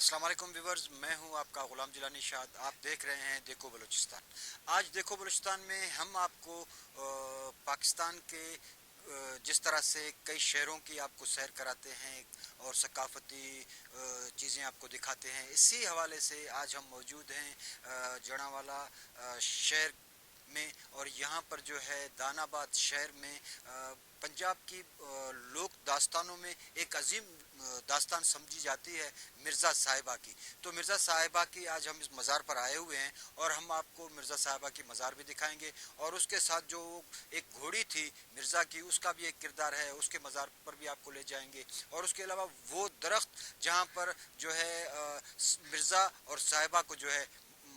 अस्सलाम वालेकुम व्यूवर्स, मैं हूं आपका गुलाम जिलानी शाद। आप देख रहे हैं देखो बलूचिस्तान। आज देखो बलूचिस्तान में हम आपको पाकिस्तान के जिस तरह से कई शहरों की आपको सैर कराते हैं और सकाफती चीज़ें आपको दिखाते हैं, इसी हवाले से आज हम मौजूद हैं जड़ांवाला शहर में। और यहाँ पर जो है दानाबाद शहर में पंजाब की लोक दास्तानों में एक अजीम दास्तान समझी जाती है मिर्ज़ा साहिबा की। तो मिर्ज़ा साहिबा की आज हम इस मज़ार पर आए हुए हैं और हम आपको मिर्ज़ा साहिबा की मज़ार भी दिखाएंगे और उसके साथ जो एक घोड़ी थी मिर्ज़ा की, उसका भी एक किरदार है, उसके मज़ार पर भी आपको ले जाएंगे। और उसके अलावा वो दरख्त जहाँ पर जो है मिर्ज़ा और साहिबा को जो है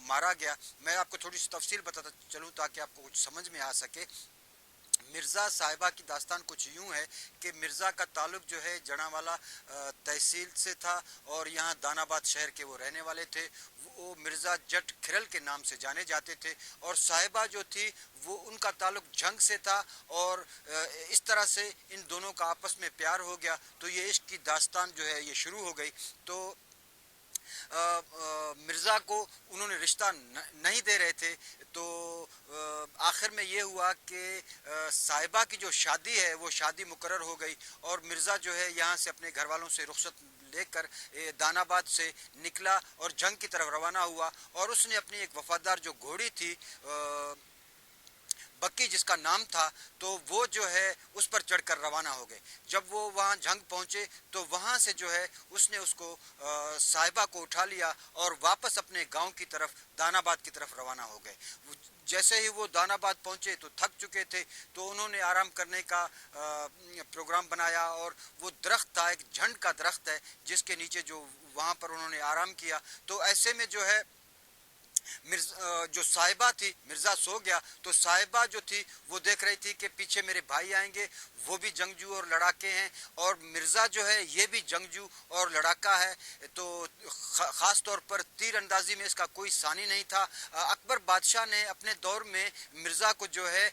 मारा गया, मैं आपको थोड़ी सी तफसील बताता चलूँ ताकि आपको कुछ समझ में आ सके। मिर्ज़ा साहिबा की दास्तान कुछ यूँ है कि मिर्ज़ा का ताल्लुक जो है जड़ांवाला तहसील से था और यहाँ दानाबाद शहर के वो रहने वाले थे। वो मिर्ज़ा जट खिरल के नाम से जाने जाते थे। और साहिबा जो थी वो उनका ताल्लुक जंग से था और इस तरह से इन दोनों का आपस में प्यार हो गया। तो ये इश्क की दास्तान जो है ये शुरू हो गई। तो मिर्ज़ा को उन्होंने रिश्ता नहीं दे रहे थे। तो आखिर में ये हुआ कि साहिबा की जो शादी है वो शादी मुकर्रर हो गई और मिर्ज़ा जो है यहाँ से अपने घर वालों से रुखसत लेकर दानाबाद से निकला और जंग की तरफ रवाना हुआ। और उसने अपनी एक वफादार जो घोड़ी थी बक्की जिसका नाम था, तो वो जो है उस पर चढ़कर रवाना हो गए। जब वो वहाँ जंग पहुँचे तो वहाँ से जो है उसने उसको साहिबा को उठा लिया और वापस अपने गांव की तरफ दानाबाद की तरफ रवाना हो गए। जैसे ही वो दानाबाद पहुँचे तो थक चुके थे, तो उन्होंने आराम करने का प्रोग्राम बनाया और वो दरख्त था, एक झंड का दरख्त है जिसके नीचे जो वहाँ पर उन्होंने आराम किया। तो ऐसे में जो है जो साहिबा थी, मिर्ज़ा सो गया तो साहिबा जो थी वो देख रही थी कि पीछे मेरे भाई आएंगे, वो भी जंगजू और लड़ाके हैं और मिर्ज़ा जो है ये भी जंगजू और लड़ाका है। तो ख़ास तौर पर तीर अंदाजी में इसका कोई सानी नहीं था। अकबर बादशाह ने अपने दौर में मिर्ज़ा को जो है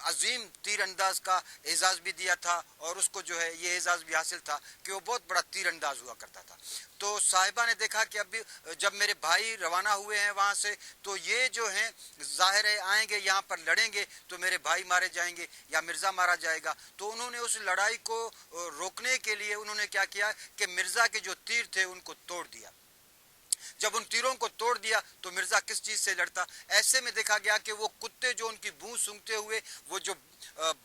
अजीम तीर अंदाज का एजाज़ भी दिया था और उसको जो है ये एजाज़ भी हासिल था कि वो बहुत बड़ा तीर अंदाज हुआ करता था। तो साहिबा ने देखा कि अभी जब मेरे भाई रवाना हुए हैं वहाँ से, तो ये जो हैं ज़ाहिर है आएंगे यहाँ पर लड़ेंगे तो मेरे भाई मारे जाएंगे या मिर्ज़ा मारा जाएगा। तो उन्होंने उस लड़ाई को रोकने के लिए उन्होंने क्या किया कि मिर्ज़ा के जो तीर थे उनको तोड़ दिया। जब उन तीरों को तोड़ दिया तो मिर्ज़ा किस चीज़ से लड़ता। ऐसे में देखा गया कि वो कुत्ते जो उनकी बूँ सूंघते हुए वो जो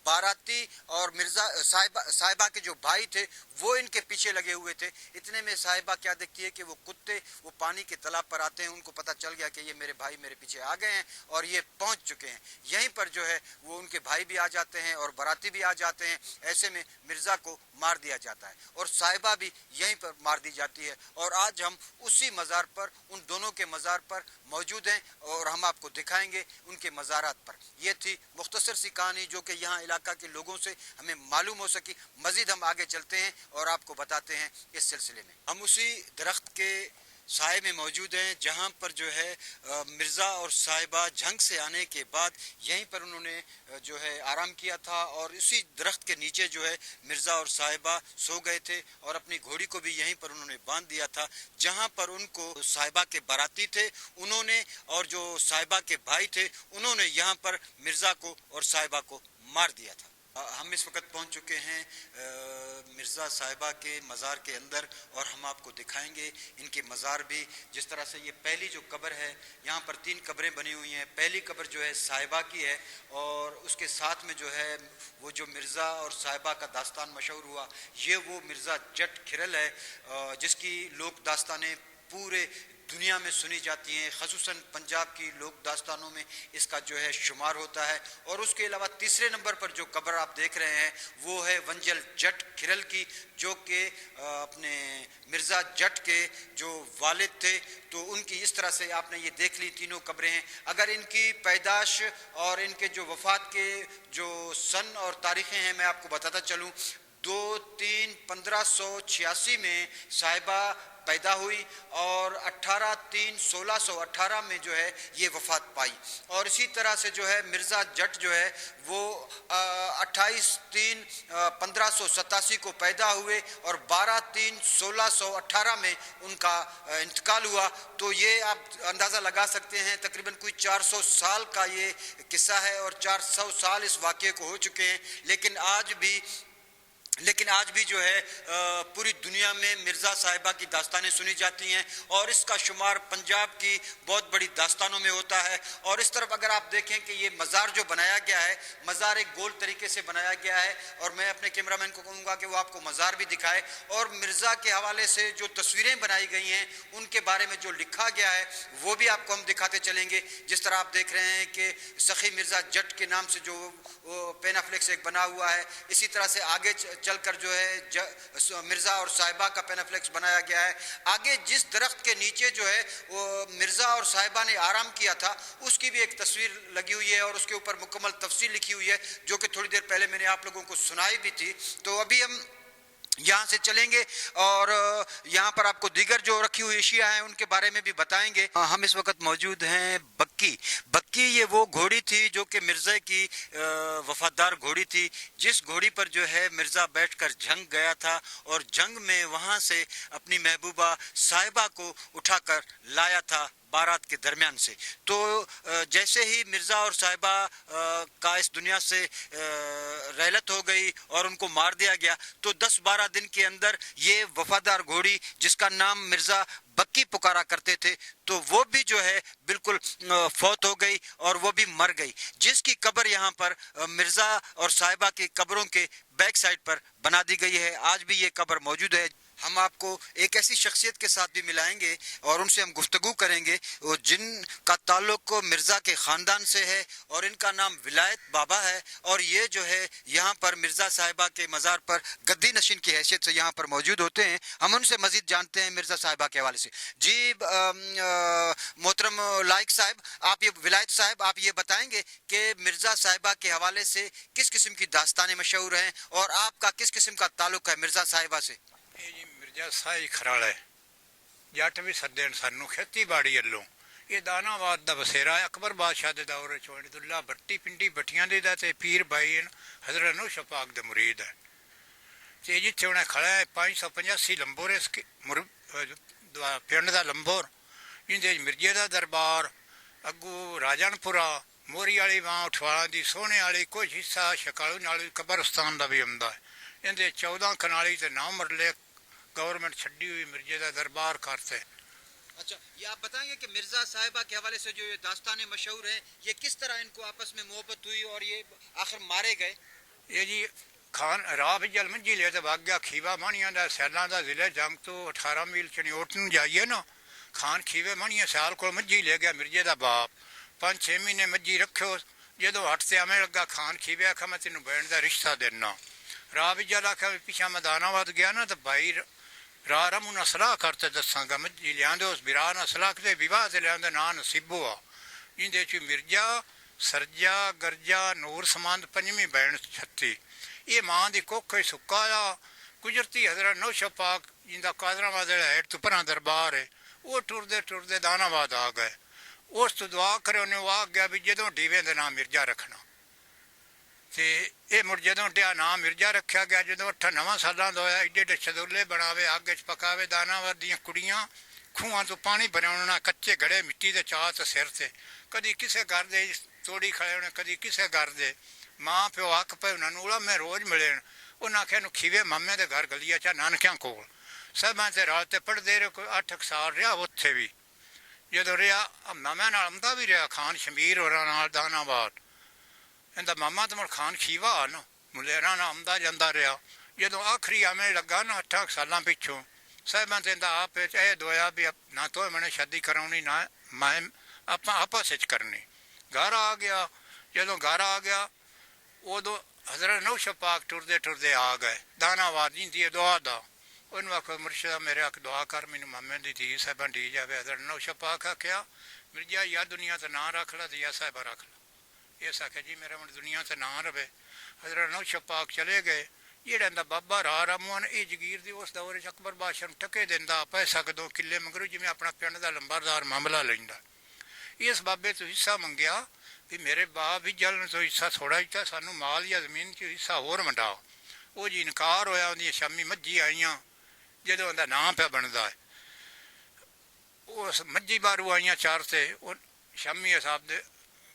बाराती और मिर्ज़ा साहिबा के जो भाई थे वो इनके पीछे लगे हुए थे। इतने में साहिबा क्या देखती है कि वो कुत्ते वो पानी के तालाब पर आते हैं। उनको पता चल गया कि ये मेरे भाई मेरे पीछे आ गए हैं और ये पहुंच चुके हैं। यहीं पर जो है वो उनके भाई भी आ जाते हैं और बाराती भी आ जाते हैं। ऐसे में मिर्ज़ा को मार दिया जाता है और साहिबा भी यहीं पर मार दी जाती है। और आज हम उसी मज़ार पर, उन दोनों के मज़ार पर मौजूद हैं और हम आपको दिखाएंगे उनके मज़ारात पर। ये थी मुख्तसर सी कहानी जो कि यहाँ इलाका के लोगों से हमें मालूम हो सकी। मज़ीद हम आगे चलते हैं और आपको बताते हैं इस सिलसिले में। हम उसी दरख्त के साए में मौजूद हैं जहाँ पर जो है मिर्ज़ा और साहिबा जंग से आने के बाद यहीं पर उन्होंने जो है आराम किया था और इसी दरख्त के नीचे जो है मिर्ज़ा और साहिबा सो गए थे और अपनी घोड़ी को भी यहीं पर उन्होंने बांध दिया था। जहाँ पर उनको साहिबा के बाराती थे उन्होंने और जो साहिबा के भाई थे उन्होंने यहाँ पर मिर्ज़ा को और साहिबा को मार दिया था। हम इस वक्त पहुंच चुके हैं मिर्ज़ा साहिबा के मज़ार के अंदर और हम आपको दिखाएंगे इनके मज़ार भी। जिस तरह से ये पहली जो कब्र है, यहाँ पर 3 कब्रें बनी हुई हैं। पहली कब्र जो है साहिबा की है और उसके साथ में जो है वो जो मिर्ज़ा और साहिबा का दास्तान मशहूर हुआ, ये वो मिर्ज़ा जट खिरल है जिसकी लोक दास्तानें पूरे दुनिया में सुनी जाती हैं। ख़ुसूसन पंजाब की लोक दास्तानों में इसका जो है शुमार होता है। और उसके अलावा तीसरे नंबर पर जो कब्र आप देख रहे हैं वो है वंजल जट खिरल की, जो कि अपने मिर्ज़ा जट के जो वालिद थे। तो उनकी इस तरह से आपने ये देख ली तीनों कब्रें हैं। अगर इनकी पैदाश और इनके जो वफ़ात के जो सन और तारीख़ें हैं मैं आपको बताता चलूँ, 2-3-1586 में साहिबा پیدا ہوئی اور 18/3/1618 میں جو ہے یہ وفات پائی. اور اسی طرح سے جو ہے مرزا جٹ جو ہے وہ 28/3/1587 کو پیدا ہوئے اور 12/3/1618 میں ان کا انتقال ہوا. تو یہ آپ اندازہ لگا سکتے ہیں تقریباً کوئی 400 سال کا یہ قصہ ہے اور 400 سال اس واقعے کو ہو چکے ہیں. لیکن آج بھی جو ہے پوری دنیا میں مرزا صاحبہ کی داستانیں سنی جاتی ہیں اور اس کا شمار پنجاب کی بہت بڑی داستانوں میں ہوتا ہے. اور اس طرف اگر آپ دیکھیں کہ یہ مزار جو بنایا گیا ہے، مزار ایک گول طریقے سے بنایا گیا ہے، اور میں اپنے کیمرہ مین کو کہوں گا کہ وہ آپ کو مزار بھی دکھائے اور مرزا کے حوالے سے جو تصویریں بنائی گئی ہیں ان کے بارے میں جو لکھا گیا ہے وہ بھی آپ کو ہم دکھاتے چلیں گے. جس طرح آپ دیکھ رہے ہیں کہ سخی مرزا جٹ کے نام سے جو پین فلیکس ایک بنا ہوا ہے، اسی طرح سے آگے چل کر جو ہے مرزا اور صاحبہ کا پین فلیکس بنایا گیا ہے. آگے جس درخت کے نیچے جو ہے وہ مرزا اور صاحبہ نے آرام کیا تھا اس کی بھی ایک تصویر لگی ہوئی ہے اور اس کے اوپر مکمل تفصیل لکھی ہوئی ہے جو کہ تھوڑی دیر پہلے میں نے آپ لوگوں کو سنائی بھی تھی. تو ابھی ہم یہاں سے چلیں گے اور یہاں پر آپ کو دیگر جو رکھی ہوئی اشیاء ہیں ان کے بارے میں بھی بتائیں گے. ہم اس وقت موجود ہیں بکی. یہ وہ گھوڑی تھی جو کہ مرزا کی وفادار گھوڑی تھی، جس گھوڑی پر جو ہے مرزا بیٹھ کر جنگ گیا تھا اور جنگ میں وہاں سے اپنی محبوبہ صاحبہ کو اٹھا کر لایا تھا بارات کے درمیان سے. تو جیسے ہی مرزا اور صاحبہ کا اس دنیا سے رحلت ہو گئی اور ان کو مار دیا گیا تو 10-12 دن کے اندر یہ وفادار گھوڑی جس کا نام مرزا بکی پکارا کرتے تھے تو وہ بھی جو ہے بالکل فوت ہو گئی اور وہ بھی مر گئی، جس کی قبر یہاں پر مرزا اور صاحبہ کی قبروں کے بیک سائڈ پر بنا دی گئی ہے. آج بھی یہ قبر موجود ہے. ہم آپ کو ایک ایسی شخصیت کے ساتھ بھی ملائیں گے اور ان سے ہم گفتگو کریں گے جن کا تعلق مرزا کے خاندان سے ہے اور ان کا نام ولایت بابا ہے، اور یہ جو ہے یہاں پر مرزا صاحبہ کے مزار پر گدی نشین کی حیثیت سے یہاں پر موجود ہوتے ہیں. ہم ان سے مزید جانتے ہیں مرزا صاحبہ کے حوالے سے. جی محترم لائق صاحب، آپ یہ ولایت صاحب آپ یہ بتائیں گے کہ مرزا صاحبہ کے حوالے سے کس قسم کی داستانیں مشہور ہیں اور آپ کا کس قسم کا تعلق ہے مرزا صاحبہ سے؟ جی مرزا صاحب خراڑا ہے، جٹ بھی سدے سانو کھیتی باڑی والوں. یہ دانا آباد کا بسیرا ہے، اکبر بادشاہ کے دور چلا بٹی پنڈی بٹیاں دے پیر بھائی حضرت نوش پاک دے مرید ہے. جتنے انہیں کھڑا ہے 585 لمبور اس پنڈ کا لمبور جی مرزے کا دربار اگو راجن پورا موری والی ماں اٹھوالا کی سونے والی کچھ حصہ شکالو نالی قبرستان کا بھی آتا ہے. اندر 14 کنالی سے 9 مرلے گورنمنٹ چھڈی ہوئی مرزے کا دربار کرتے. اچھا، یہ آپ بتائیں گے کہ مرزا صاحبہ کے حوالے سے جو یہ داستانیں مشہور ہیں یہ کس طرح ان کو آپس میں محبت ہوئی اور یہ آخر مارے گئے؟ یہ جی خان راہ جل منجی لے تو بھاگ گیا کھیوا مانیاں دا سیلان دا ضلع جنگ تو 18 میل چنیوٹ جائیے نا. خان کھیوے مانیاں سیال کو مجھی لے گیا مرزے دا باپ. 5-6 مہینے مجھی رکھو، جدو ہٹ سے آمیں لگا خان کھیوے آخا میں تینوں بہن دا رشتہ دینا. راہ بھی جل آخیا پیچھا میں دانا آباد گیا نا تو بھائی راہ رمو نہ سلاح کرتے دساں گا مجھی لیا اس براہ نہ سلاح کرتے وواہ سے لیا نا نصیبو آ جی چی مرزا سرجا گرجا نور سماند 5ویں بہن چھتی. یہ ماں کی کھ سکا آ گجرتی حضرت نوش پاک جن کا قادر آباد ہیٹ تو پرا دربار ہے وہ ٹردے ٹردے دانا آباد آ گئے. اس تو دعا کرے انہیں وہ آ گیا بھی جدوں ڈیوے کا نام مرزا رکھنا. تو یہ مڑ جدوں ٹیا نام مرزا رکھا گیا جدوں 8-9 سالوں کا ہوا ایڈے ایڈے چدولے بناوے اگ چ پکاوے. دانا آباد دیا کڑیاں کھوہاں تو پانی بھرا کچے گڑے مٹی کے چاہ تو سر سے کدی کسے گھر دے توڑی کھڑے ہونے کدی کسے گھر دے. ماں پیو آک پے انہوں میں روز ملے انہیں آخیا کھیوے مامے کے گھر گلی چاہ نانکیاں کول سب رات پڑھتے رہے. کوئی 8 سال رہا اتنے بھی جدو رہا مامے آمدہ بھی رہا خان شمیر اور دانا آباد. انہیں ماما تو مڑ خان کھیوا آ نا ملیرا آمدہ جانا رہا. جدو آخری آمنے لگا نا 8 سالوں پچھوں صاحب آپ یہ دعایا بھی نہ تو میں نے شادی کرانی نہ میں آپس کرنی. گھر آ گیا. جدو گھر آ گیا ادو حضرت نوش پاک ٹردے ٹردے آ گئے دانا آباد جی دعا دا. انہوں آخو مرشدہ میرے آخ دعا کر مینو مامے کی دھی صاحبہ ڈی جائے. حضرت نوش پاک آخیا مرزا یا دنیا تو نہ رکھ لا تو یا صاحبہ رکھ لا. اس آخیا جی میرا من دنیا سے نہ رہے. حضرت نوش پاک چلے گئے. ਜਿਹੜਾ ਦਾ ਬਾਬਾ ਰਾ ਰਾਮੂਨ ਇਹ ਜਗੀਰ ਦੀ ਉਸ ਦੌਰ 'ਚ ਅਕਬਰ ਬਾਦਸ਼ਾਹ ਨੂੰ ਟਕੇ ਦਿੰਦਾ ਪੈਸਾ ਕਦੋਂ ਕਿੱਲੇ ਮੰਗਰੂ ਜਿਵੇਂ ਆਪਣਾ ਪਿੰਡ ਦਾ ਲੰਬਰਦਾਰ ਮਾਮਲਾ ਲੈਂਦਾ। ਇਸ ਬਾਬੇ ਤੋਂ ਹਿੱਸਾ ਮੰਗਿਆ ਵੀ ਮੇਰੇ ਬਾਪ ਵੀ ਜਲਨ ਤੋਂ ਹਿੱਸਾ ਥੋੜ੍ਹਾ ਦਿੱਤਾ, ਸਾਨੂੰ ਮਾਲ ਜਾਂ ਜ਼ਮੀਨ 'ਚ ਹਿੱਸਾ ਹੋਰ ਵੰਡਾਓ। ਉਹ ਜੀ ਇਨਕਾਰ ਹੋਇਆ। ਉਹਦੀਆਂ ਸ਼ਾਮੀ ਮੱਝੀ ਆਈਆਂ, ਜਦੋਂ ਉਹਦਾ ਨਾਂ ਪਿਆ ਬਣਦਾ ਹੈ ਉਸ ਮੱਝੀ ਬਾਰੂ ਆਈਆਂ ਚਾਰ ਤੇ ਉਹ ਸ਼ਾਮੀ ਹਿਸਾਬ ਦੇ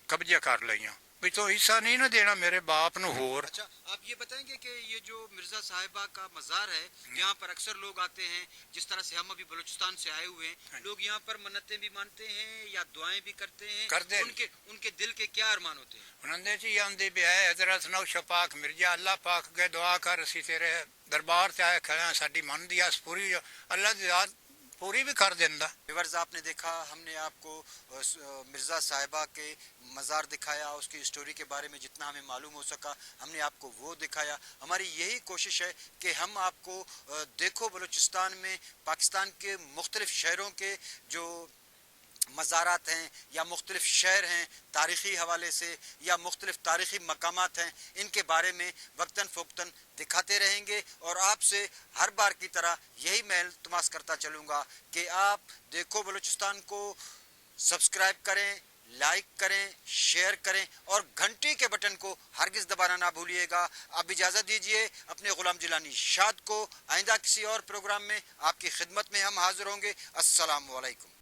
ਕਬਜ਼ੇ ਕਰ ਲਈਆਂ ਵੀ ਤੂੰ ਹਿੱਸਾ ਨਹੀਂ ਨਾ ਦੇਣਾ ਮੇਰੇ ਬਾਪ ਨੂੰ ਹੋਰ। अच्छा, आप ये बताएंगे कि ये जो मिर्जा साहिबा का मज़ार है, यहाँ पर अक्सर लोग आते हैं, जिस तरह से हम अभी बलूचिस्तान से आए हुए हैं, लोग यहाँ पर मन्नतें भी मानते हैं या दुआएं भी करते हैं, उनके दिल के क्या अरमान होते हैं? उन्होंने जी आंदी भी है हजरत नौशा पाक मिर्जा अल्लाह पाक के दुआ कर असी तेरे दरबार से आए खड़े साडी मन दी आस पूरी अल्लाह दी याद पूरी भी कर देंदा। व्यूअर्स, आपने देखा, हमने आपको मिर्ज़ा साहिबा के मज़ार दिखाया, उसकी स्टोरी के बारे में जितना हमें मालूम हो सका हमने आपको वो दिखाया। हमारी यही कोशिश है कि हम आपको देखो बलूचिस्तान में पाकिस्तान के मुख्तलिफ़ शहरों के जो मज़ारात हैं या मुख्तलिफ़ शहर हैं तारीख़ी हवाले से या मुख्तलिफ़ तारीख़ी मकामात हैं, इनके बारे में वक्तन फ़ोक्तन दिखाते रहेंगे और आपसे हर बार की तरह यही मैं इल्तिमास करता चलूँगा कि आप देखो बलूचिस्तान को सब्सक्राइब करें, लाइक करें, शेयर करें और घंटी के बटन को हरगिज़ दबाना ना भूलिएगा। आप इजाज़त दीजिए अपने ग़ुलाम जिलानी शाद को। आइंदा किसी और प्रोग्राम में आपकी खिदमत में हम हाज़िर होंगे। अस्सलामु अलैकुम।